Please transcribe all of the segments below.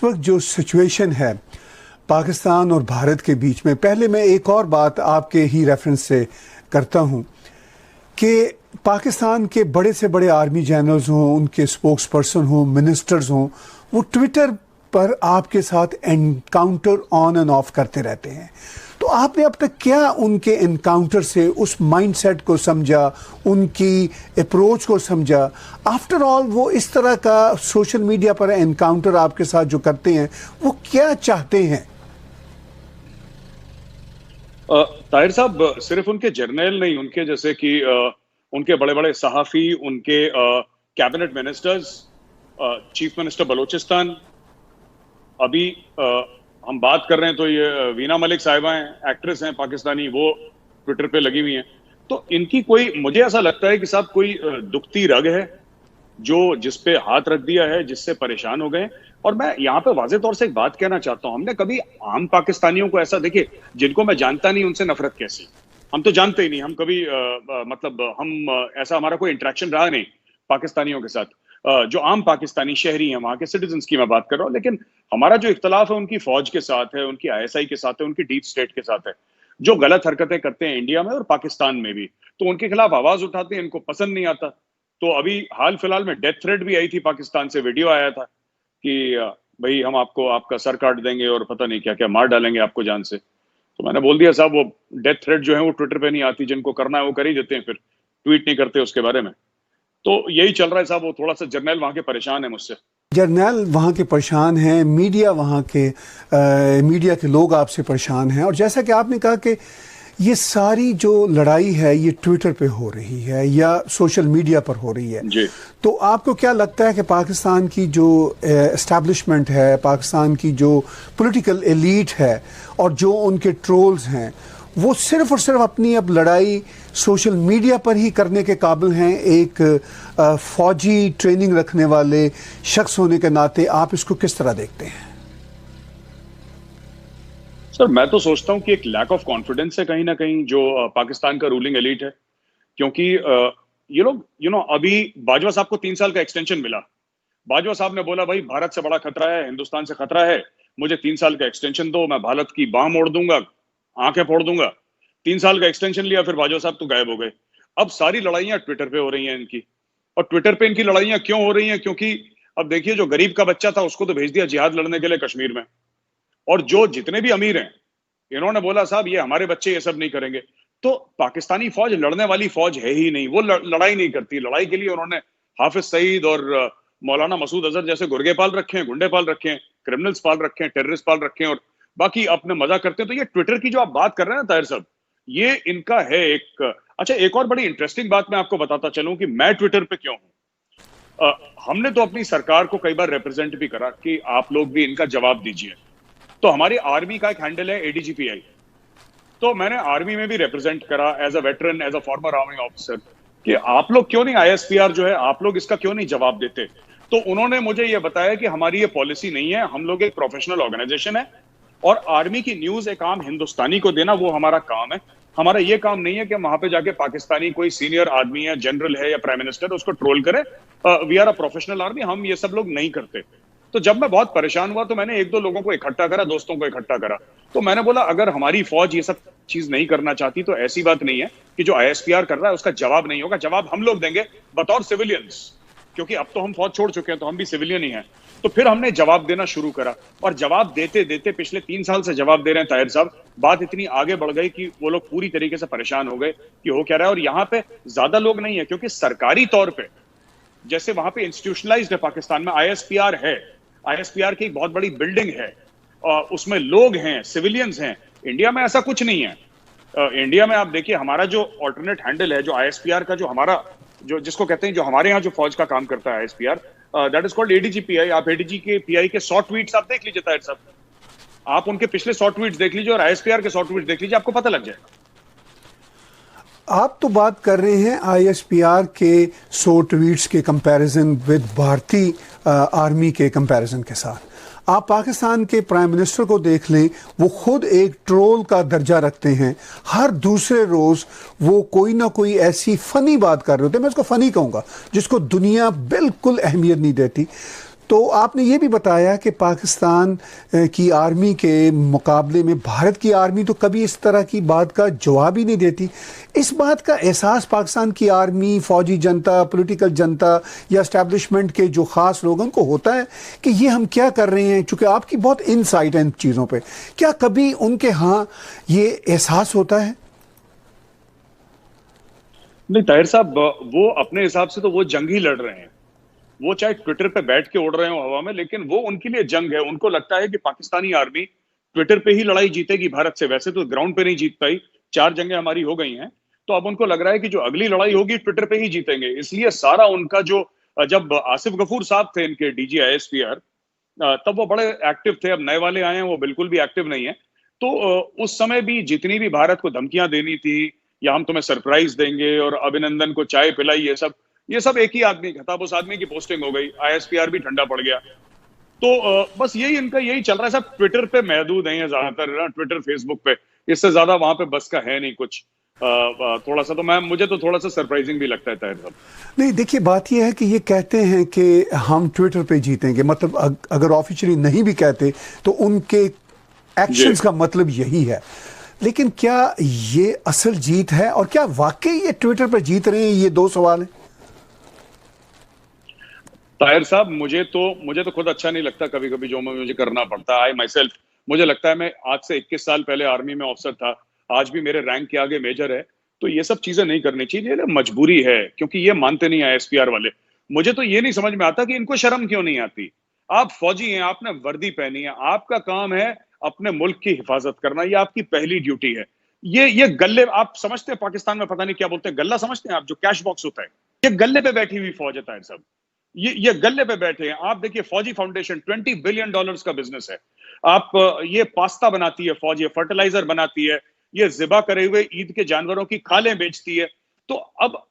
इस वक्त जो सिचुएशन है पाकिस्तान और भारत के बीच में, पहले मैं एक और बात आपके ही रेफरेंस से करता हूं कि पाकिस्तान के बड़े से बड़े आर्मी जनरल्स हों, उनके स्पोक्स पर्सन हों, मिनिस्टर्स हों, वो ट्विटर पर आपके साथ एनकाउंटर ऑन एंड ऑफ करते रहते हैं। तो आपने अब तक क्या उनके एनकाउंटर से उस माइंडसेट को समझा, उनकी अप्रोच को समझा? आफ्टर ऑल वो इस तरह का सोशल मीडिया पर एनकाउंटर आपके साथ जो करते हैं, वो क्या चाहते हैं? ताहिर साहब, सिर्फ उनके जर्नल नहीं, उनके जैसे कि उनके बड़े बड़े सहाफ़ी, उनके cabinet ministers, chief minister Balochistan, अभी हम बात कर रहे हैं तो ये वीना मलिक साहिबा हैं, एक्ट्रेस हैं पाकिस्तानी, वो ट्विटर पे लगी हुई हैं। तो इनकी कोई, मुझे ऐसा लगता है कि साहब कोई दुखती रग है जो जिस पे हाथ रख दिया है, जिससे परेशान हो गए। और मैं यहाँ पे वाज़ेह तौर से एक बात कहना चाहता हूँ, हमने कभी आम पाकिस्तानियों को ऐसा, देखिए, जिनको मैं जानता नहीं उनसे नफरत कैसी, हम तो जानते ही नहीं, हम कभी ऐसा हमारा कोई इंटरेक्शन रहा नहीं पाकिस्तानियों के साथ। जो आम पाकिस्तानी शहरी हैं, वहां के सिटीजन्स की मैं बात कर रहा हूँ, लेकिन हमारा जो इख्तलाफ है उनकी फौज के साथ है, उनकी ISI के साथ है, उनकी डीप स्टेट के साथ है, जो गलत हरकतें करते हैं इंडिया में और पाकिस्तान में भी, तो उनके खिलाफ आवाज उठाते हैं, इनको पसंद नहीं आता। तो अभी हाल फिलहाल में डेथ थ्रेट भी आई थी पाकिस्तान से, वीडियो आया था कि भाई हम आपको आपका सर काट देंगे और पता नहीं क्या क्या मार डालेंगे आपको जान से। तो मैंने बोल दिया साहब, वो डेथ थ्रेट जो है वो ट्विटर पे नहीं आती, जिनको करना है वो कर ही देते हैं, फिर ट्वीट नहीं करते उसके बारे में। तो यही चल रहा है साहब। वो थोड़ा सा जर्नल वहां के परेशान है मुझसे। जर्नल वहाँ के परेशान हैं, मीडिया के लोग आपसे परेशान हैं। और जैसा कि आपने कहा कि ये सारी जो लड़ाई है ये ट्विटर पे हो रही है या सोशल मीडिया पर हो रही है जी। तो आपको क्या लगता है कि पाकिस्तान की जो एस्टैब्लिशमेंट है, पाकिस्तान की जो पॉलिटिकल एलीट है और जो उनके ट्रोल्स हैं, वो सिर्फ और सिर्फ अपनी अब लड़ाई सोशल मीडिया पर ही करने के काबिल हैं? एक फौजी ट्रेनिंग रखने वाले शख्स होने के नाते आप इसको किस तरह देखते हैं? सर, मैं तो सोचता हूं कि एक लैक ऑफ कॉन्फिडेंस है कहीं ना कहीं जो पाकिस्तान का रूलिंग एलीट है। क्योंकि ये लोग अभी बाजवा साहब को 3 साल का एक्सटेंशन मिला। बाजवा साहब ने बोला भाई भारत से बड़ा खतरा है, हिंदुस्तान से खतरा है, मुझे 3 साल का एक्सटेंशन दो, मैं भारत की बाह मोड़ दूंगा, आंखें फोड़ दूंगा। 3 साल का एक्सटेंशन लिया, फिर बाजवा साहब तो गायब हो गए। अब सारी लड़ाइयां ट्विटर पे हो रही हैं इनकी। और ट्विटर पे इनकी लड़ाइयां क्यों हो रही हैं? क्योंकि अब देखिए, जो गरीब का बच्चा था उसको तो भेज दिया जिहाद लड़ने के लिए कश्मीर में, और जो जितने भी अमीर हैं इन्होंने बोला साहब ये हमारे बच्चे ये सब नहीं करेंगे। तो पाकिस्तानी फौज लड़ने वाली फौज है ही नहीं, वो लड़ाई नहीं करती। लड़ाई के लिए उन्होंने हाफिज सईद और मौलाना मसूद अजहर जैसे गुर्गे पाल रखे हैं, गुंडे पाल रखे हैं, क्रिमिनल्स पाल रखे हैं, टेररिस्ट पाल रखे हैं, और बाकी अपने मजा करते हैं। तो ये ट्विटर की जो आप बात कर रहे हैं ना ताहिर साहब, ये इनका है एक। अच्छा, एक और बड़ी इंटरेस्टिंग बात मैं आपको बताता चलूं कि मैं ट्विटर पे क्यों हूं। हमने तो अपनी सरकार को कई बार रिप्रेजेंट भी करा कि आप लोग भी इनका जवाब दीजिए। तो हमारी आर्मी का एक हैंडल है ADGPI। तो मैंने आर्मी में भी रिप्रेजेंट करा as a veteran, as a former army officer, कि आप लोग क्यों नहीं, ISPR जो है, आप लोग इसका क्यों नहीं जवाब देते। तो उन्होंने मुझे ये बताया कि हमारी ये पॉलिसी नहीं है, हम लोग एक प्रोफेशनल ऑर्गेनाइजेशन है और आर्मी की न्यूज एक आम हिंदुस्तानी को देना वो हमारा काम है। हमारा ये काम नहीं है कि वहां पे जाके पाकिस्तानी कोई सीनियर आदमी है, जनरल है या प्राइम मिनिस्टर, उसको ट्रोल करे। We are a professional army, हम ये सब लोग नहीं करते। तो जब मैं बहुत परेशान हुआ तो मैंने 1-2 लोगों को इकट्ठा करा, दोस्तों को इकट्ठा करा। तो मैंने बोला अगर हमारी फौज ये सब चीज नहीं करना चाहती तो ऐसी बात नहीं है कि जो ISPR कर रहा है उसका जवाब नहीं होगा। जवाब हम लोग देंगे बतौर सिविलियंस, क्योंकि अब तो हम फौज छोड़ चुके हैं, तो हम भी सिविलियन ही हैं। तो फिर हमने जवाब देना शुरू करा और जवाब देते देते पिछले 3 साल से जवाब दे रहे हैं ताहिर साहब। बात इतनी आगे बढ़ गई कि वो लोग पूरी तरीके से परेशान हो गए कि हो क्या रहा है। और यहाँ पे ज्यादा लोग नहीं है, क्योंकि सरकारी तौर पे जैसे वहां पे इंस्टीट्यूशनलाइज्ड है पाकिस्तान में, ISPR है, ISPR की एक बहुत बड़ी बिल्डिंग है, उसमें लोग हैं, सिविलियंस हैं। इंडिया में ऐसा कुछ नहीं है। इंडिया में आप देखिए, हमारा जो ऑल्टरनेट हैंडल है जो ISPR का, जो हमारा जो जिसको कहते हैं, जो हमारे यहाँ जो फौज का काम करता है ISPR, that is called ADGPI। आप ADGPI के 100 ट्वीट्स आप देख लीजिए ताहिर साहब, आप उनके पिछले 100 ट्वीट्स देख लीजिए और ISPR के 100 ट्वीट्स देख लीजिए, आपको पता लग जाएगा। आप तो बात कर रहे हैं ISPR के 100 ट्वीट्स के कंपैरिजन विद भारतीय आर्मी के कंपैरिजन के साथ। आप पाकिस्तान के प्राइम मिनिस्टर को देख लें, वो खुद एक ट्रोल का दर्जा रखते हैं। हर दूसरे रोज़ वो कोई ना कोई ऐसी फ़नी बात कर रहे होते हैं, मैं उसको फ़नी कहूँगा, जिसको दुनिया बिल्कुल अहमियत नहीं देती। तो आपने ये भी बताया कि पाकिस्तान की आर्मी के मुकाबले में भारत की आर्मी तो कभी इस तरह की बात का जवाब ही नहीं देती। इस बात का एहसास पाकिस्तान की आर्मी, फौजी जनता, पॉलिटिकल जनता या एस्टैब्लिशमेंट के जो ख़ास लोगों को होता है कि ये हम क्या कर रहे हैं? चूँकि आपकी बहुत इनसाइट है इन चीज़ों पर, क्या कभी उनके यहाँ ये एहसास होता है? नहीं ताहिर साहब, वो अपने हिसाब से तो वो जंग ही लड़ रहे हैं। वो चाहे ट्विटर पे बैठ के उड़ रहे हो हवा में, लेकिन वो उनके लिए जंग है। उनको लगता है कि पाकिस्तानी आर्मी ट्विटर पे ही लड़ाई जीतेगी भारत से। वैसे तो ग्राउंड पे नहीं जीत पाई, 4 जंगें हमारी हो गई हैं। तो अब उनको लग रहा है कि जो अगली लड़ाई होगी ट्विटर पे ही जीतेंगे। इसलिए सारा उनका जो जब आसिफ गफूर साहब थे इनके डीजी आईएसपीआर, तब वो बड़े एक्टिव थे। अब नए वाले आए हैं, वो बिल्कुल भी एक्टिव नहीं है। तो उस समय भी जितनी भी भारत को धमकियां देनी थी, या हम तुम्हें सरप्राइज देंगे और अभिनंदन को चाय पिलाई, ये सब एक ही आदमी था। उस आदमी की पोस्टिंग हो गई, आईएसपीआर भी ठंडा पड़ गया। तो बस इनका यही चल रहा है। सब ट्विटर पे महदूद हैं ज्यादातर, ट्विटर फेसबुक पे। इससे ज्यादा वहां पे बस का है नहीं कुछ। थोड़ा सा तो मुझे तो थोड़ा सा सरप्राइजिंग भी लगता है ताहिर साहब। नहीं, देखिए बात यह है कि ये कहते हैं कि हम ट्विटर पे जीतेंगे, मतलब अगर ऑफिशियली नहीं भी कहते तो उनके एक्शंस का मतलब यही है। लेकिन क्या ये असल जीत है और क्या वाकई ये ट्विटर पर जीत रहे हैं? ये 2 सवाल हैं। ताहिर साहब, मुझे तो खुद अच्छा नहीं लगता कभी कभी जो मुझे करना पड़ता है। मुझे लगता है, मैं आज से 21 साल पहले आर्मी में ऑफिसर था, आज भी मेरे रैंक के आगे मेजर है। तो ये सब चीजें नहीं करनी चाहिए, ये मजबूरी है, क्योंकि ये मानते नहीं आईएसपीआर वाले। मुझे तो ये नहीं समझ में आता कि इनको शर्म क्यों नहीं आती। आप फौजी हैं, आपने वर्दी पहनी है, आपका काम है अपने मुल्क की हिफाजत करना, ये आपकी पहली ड्यूटी है। ये गल्ले, आप समझते हैं पाकिस्तान में पता नहीं क्या बोलते हैं, गल्ला समझते हैं आप, जो कैश बॉक्स होता है, ये गल्ले पे बैठी हुई फौज है ताहिर साहब। ये गल्ले पे बैठे हैं। आप देखिए, फौजी फाउंडेशन $20 बिलियन का बिजनेस है। आप ये पास्ता बनाती है फौज, ये फर्टिलाइजर बनाती है, ये जिबा करे हुए ईद के जानवरों की खालें बेचती है। तो अब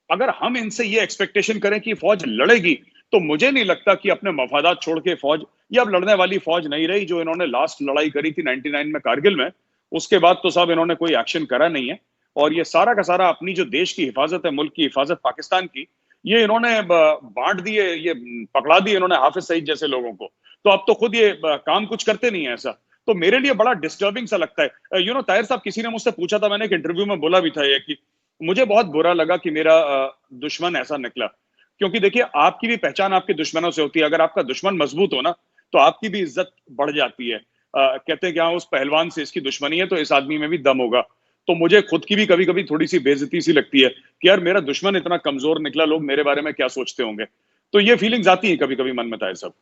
अगर हम इनसे ये एक्सपेक्टेशन करें कि फौज लड़ेगी, तो मुझे नहीं लगता कि अपने मफादात छोड़ के फौज, ये अब लड़ने वाली फौज नहीं रही। जो इन्होंने लास्ट लड़ाई करी थी 99 में कारगिल में, उसके बाद तो साहब इन्होंने कोई एक्शन करा नहीं है। और ये सारा का सारा अपनी जो देश की हिफाजत है, मुल्क की हिफाजत पाकिस्तान की, ये इन्होंने बांट दिए, ये पकड़ा दिए इन्होंने हाफिज सईद जैसे लोगों को। तो अब तो खुद ये काम कुछ करते नहीं है ऐसा। तो मेरे लिए बड़ा डिस्टर्बिंग सा लगता है। ताहिर साहब, किसी ने मुझसे पूछा था, मैंने एक इंटरव्यू में बोला भी था ये, कि मुझे बहुत बुरा लगा कि मेरा दुश्मन ऐसा निकला। क्योंकि देखिए, आपकी भी पहचान आपके दुश्मनों से होती है। अगर आपका दुश्मन मजबूत हो ना, तो आपकी भी इज्जत बढ़ जाती है। कहते हैं कि हाँ, उस पहलवान से इसकी दुश्मनी है, तो इस आदमी में भी दम होगा। तो मुझे खुद की भी कभी कभी थोड़ी सी बेइज्जती सी लगती है कि यार, मेरा दुश्मन इतना कमजोर निकला, लोग मेरे बारे में क्या सोचते होंगे। तो ये फीलिंग्स आती है कभी कभी मन में ताहिर साहब।